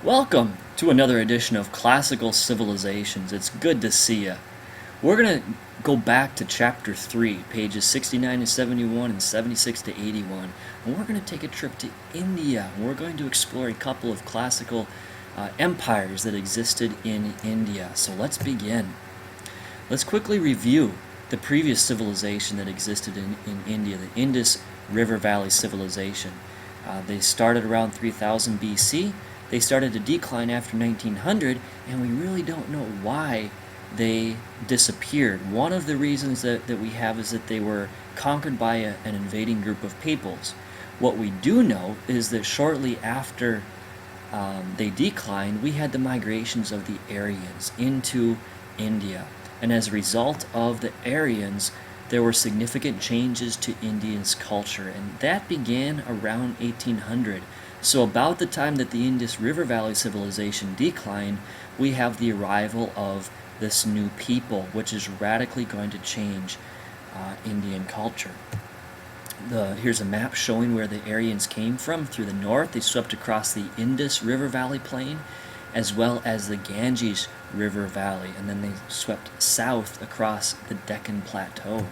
Welcome to another edition of Classical Civilizations. It's good to see you. We're going to go back to Chapter 3, pages 69 to 71 and 76 to 81, and we're going to take a trip to India. We're going to explore a couple of classical empires that existed in India. So let's begin. Let's quickly review the previous civilization that existed in India, the Indus River Valley Civilization. They started around 3000 BC. They started to decline after 1900, and we really don't know why they disappeared. One of the reasons that we have is that they were conquered by an invading group of peoples. What we do know is that shortly after they declined, we had the migrations of the Aryans into India. And as a result of the Aryans, there were significant changes to Indians' culture, and that began around 1800. So about the time that the Indus River Valley Civilization declined, we have the arrival of this new people, which is radically going to change Indian culture. Here's a map showing where the Aryans came from. Through the north, they swept across the Indus River Valley plain, as well as the Ganges River Valley, and then they swept south across the Deccan Plateau.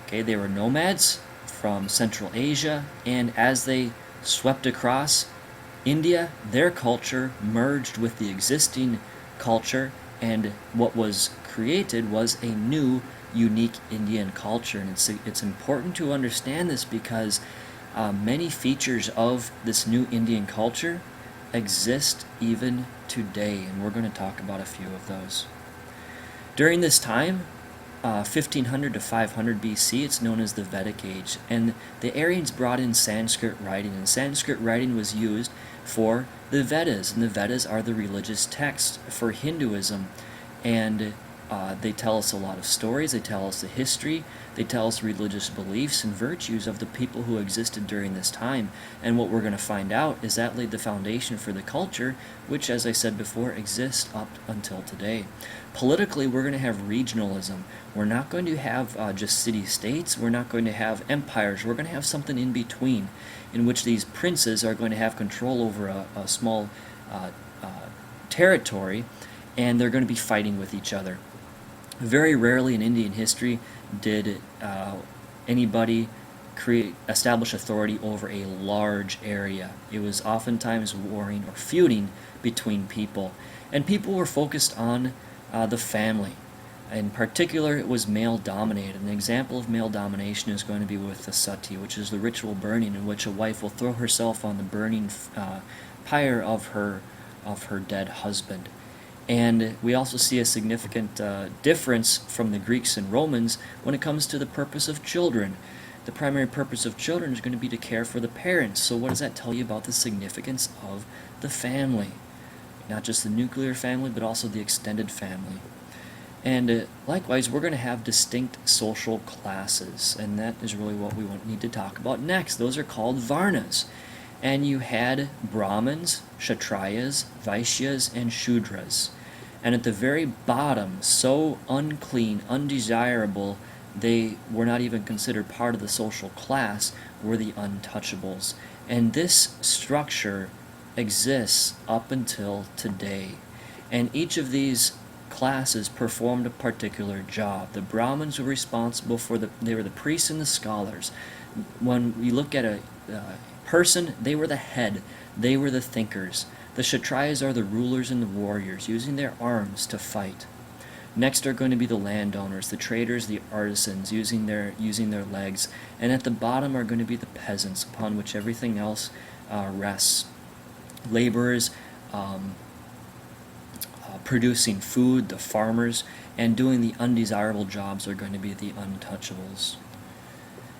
Okay, they were nomads from Central Asia, and as they swept across India, their culture merged with the existing culture, and what was created was a new, unique Indian culture. And it's important to understand this because many features of this new Indian culture exist even today, and we're going to talk about a few of those. During this time, 1500 to 500 BC, it's known as the Vedic Age, and the Aryans brought in Sanskrit writing, and Sanskrit writing was used for the Vedas, and the Vedas are the religious texts for Hinduism, and they tell us a lot of stories, they tell us the history, they tell us religious beliefs and virtues of the people who existed during this time. And what we're going to find out is that laid the foundation for the culture, which, as I said before, exists up until today. Politically, we're going to have regionalism. We're not going to have just city-states, we're not going to have empires, we're going to have something in between, in which these princes are going to have control over a small territory, and they're going to be fighting with each other. Very rarely in Indian history did anybody establish authority over a large area. It was oftentimes warring or feuding between people, and people were focused on the family. In particular, it was male-dominated. An example of male domination is going to be with the sati, which is the ritual burning in which a wife will throw herself on the burning pyre of her dead husband. And we also see a significant difference from the Greeks and Romans when it comes to the purpose of children. The primary purpose of children is going to be to care for the parents. So what does that tell you about the significance of the family? Not just the nuclear family, but also the extended family. And likewise, we're going to have distinct social classes, and that is really what we need to talk about next. Those are called Varnas. And you had Brahmins, Kshatriyas, Vaishyas, and Shudras. And at the very bottom, so unclean, undesirable, they were not even considered part of the social class, were the untouchables. And this structure exists up until today. And each of these classes performed a particular job. The Brahmins were responsible for they were the priests and the scholars. When you look at a person, they were the head, they were the thinkers. The Kshatriyas are the rulers and the warriors, using their arms to fight. Next are going to be the landowners, the traders, the artisans, using their legs. And at the bottom are going to be the peasants, upon which everything else rests. Laborers, producing food, the farmers, and doing the undesirable jobs are going to be the untouchables.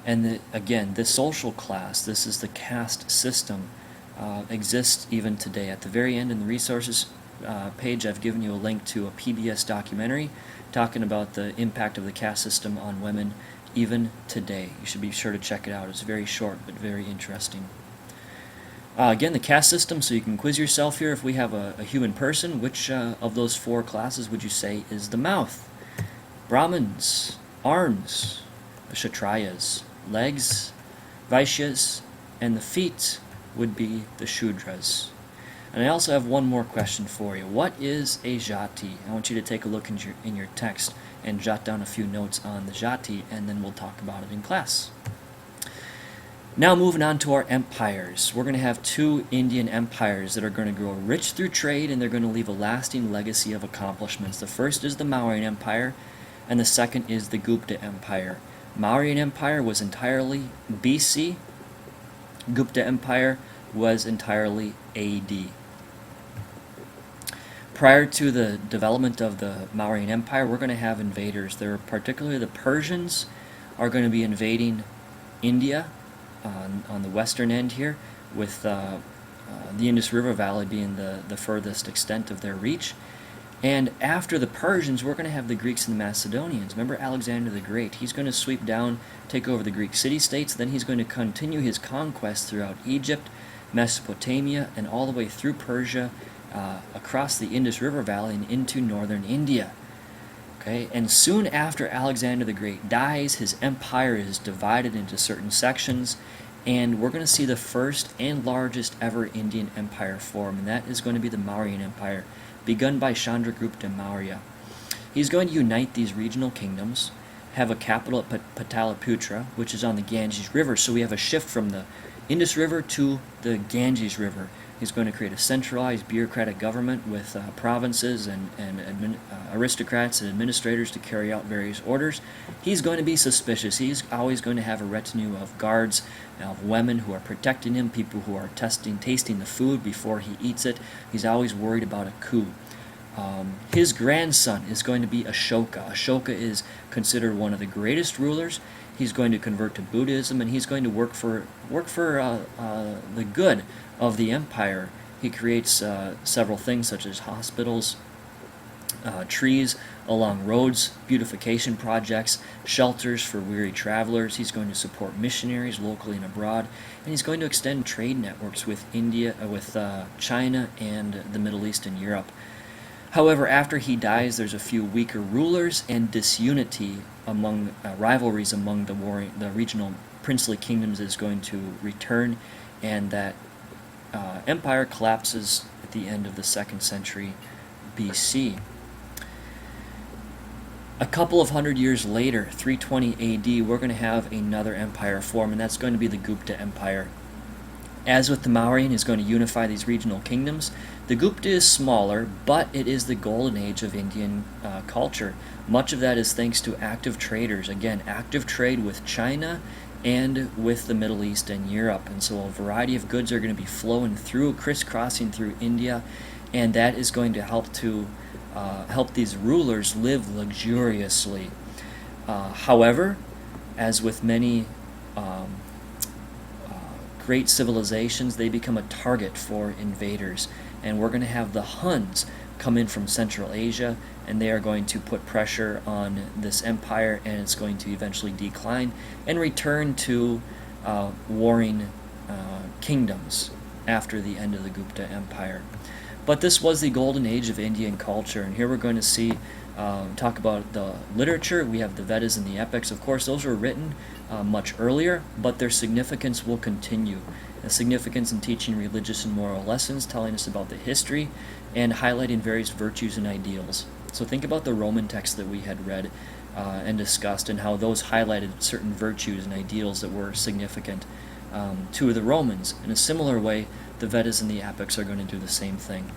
And again, this social class, this is the caste system, exists even today. At the very end in the resources page, I've given you a link to a PBS documentary talking about the impact of the caste system on women even today. You should be sure to check it out. It's very short but very interesting. Again, the caste system, so you can quiz yourself here. If we have a human person, which of those four classes would you say is the mouth? Brahmins, arms, the Kshatriyas, legs, Vaishyas, and the feet would be the Shudras. And I also have one more question for you. What is a jati? I want you to take a look in your text and jot down a few notes on the jati, and then we'll talk about it in class. Now moving on to our empires. We're going to have two Indian empires that are going to grow rich through trade, and they're going to leave a lasting legacy of accomplishments. The first is the Mauryan Empire, and the second is the Gupta Empire. Mauryan Empire was entirely BC. Gupta Empire was entirely AD. Prior to the development of the Mauryan Empire, we're going to have invaders. There are particularly the Persians are going to be invading India on the western end here, with the Indus River Valley being the furthest extent of their reach. And after the Persians, we're going to have the Greeks and the Macedonians. Remember Alexander the Great? He's going to sweep down, take over the Greek city-states, then he's going to continue his conquest throughout Egypt, Mesopotamia, and all the way through Persia, across the Indus River Valley and into northern India. Okay? And soon after Alexander the Great dies, his empire is divided into certain sections, and we're going to see the first and largest ever Indian empire form, and that is going to be the Mauryan Empire, begun by Chandragupta Maurya. He's going to unite these regional kingdoms, have a capital at Pataliputra, which is on the Ganges River. So we have a shift from the Indus River to the Ganges River. He's going to create a centralized bureaucratic government with provinces and aristocrats and administrators to carry out various orders. He's going to be suspicious. He's always going to have a retinue of guards, of women who are protecting him, people who are tasting the food before he eats it. He's always worried about a coup. His grandson is going to be Ashoka. Ashoka is considered one of the greatest rulers. He's going to convert to Buddhism, and he's going to work for the good of the empire. He creates several things such as hospitals, trees along roads, beautification projects, shelters for weary travelers. He's going to support missionaries locally and abroad, and he's going to extend trade networks with China and the Middle East and Europe. However, after he dies, there's a few weaker rulers and disunity among rivalries among the regional princely kingdoms is going to return, and that empire collapses at the end of the 2nd century BC. A couple of hundred years later, 320 AD, we're going to have another empire form, and that's going to be the Gupta Empire. As with the Mauryan, is going to unify these regional kingdoms. The Gupta is smaller, but it is the golden age of Indian culture. Much of that is thanks to active traders. Again, active trade with China and with the Middle East and Europe. And so a variety of goods are going to be flowing through, crisscrossing through India, and that is going to help these rulers live luxuriously. However, as with many great civilizations, they become a target for invaders. And we're going to have the Huns come in from Central Asia, and they are going to put pressure on this empire, and it's going to eventually decline and return to warring kingdoms after the end of the Gupta Empire. But this was the golden age of Indian culture, and here we're going to see talk about the literature. We have the Vedas and the epics. Of course, those were written much earlier, but their significance will continue. The significance in teaching religious and moral lessons, telling us about the history, and highlighting various virtues and ideals. So think about the Roman texts that we had read and discussed, and how those highlighted certain virtues and ideals that were significant to the Romans. In a similar way, the Vedas and the epics are going to do the same thing.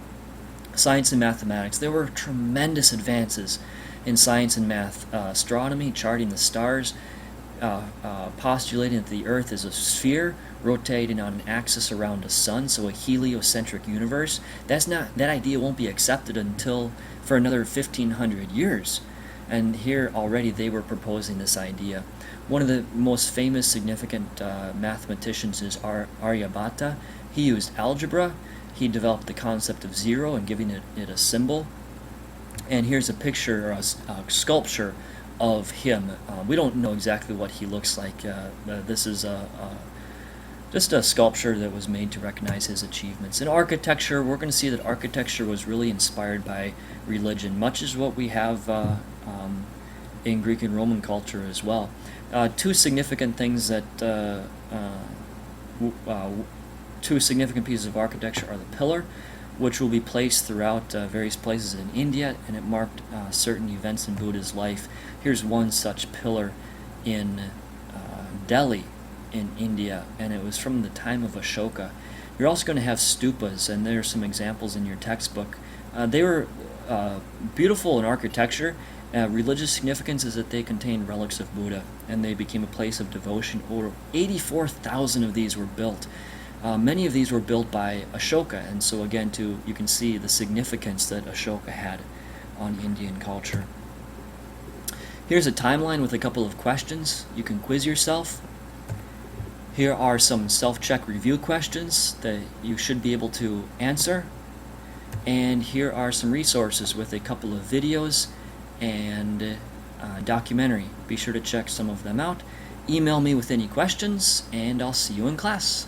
Science and mathematics. There were tremendous advances in science and math. Astronomy, charting the stars, postulating that the Earth is a sphere rotating on an axis around a sun, so a heliocentric universe. That idea won't be accepted until for another 1,500 years. And here already they were proposing this idea. One of the most famous, significant mathematicians is Aryabhata. He used algebra. He developed the concept of zero and giving it a symbol. And here's a picture, or a sculpture of him. We don't know exactly what he looks like. This is just a sculpture that was made to recognize his achievements. In architecture, we're going to see that architecture was really inspired by religion, much as what we have in Greek and Roman culture as well. Two significant things two significant pieces of architecture are the pillar, which will be placed throughout various places in India, and it marked certain events in Buddha's life. Here's one such pillar in Delhi in India, and it was from the time of Ashoka. You're also going to have stupas, and there are some examples in your textbook. They were beautiful in architecture. Religious significance is that they contained relics of Buddha, and they became a place of devotion. Over 84,000 of these were built. Many of these were built by Ashoka, and so again, you can see the significance that Ashoka had on Indian culture. Here's a timeline with a couple of questions. You can quiz yourself. Here are some self-check review questions that you should be able to answer. And here are some resources with a couple of videos and a documentary. Be sure to check some of them out. Email me with any questions, and I'll see you in class.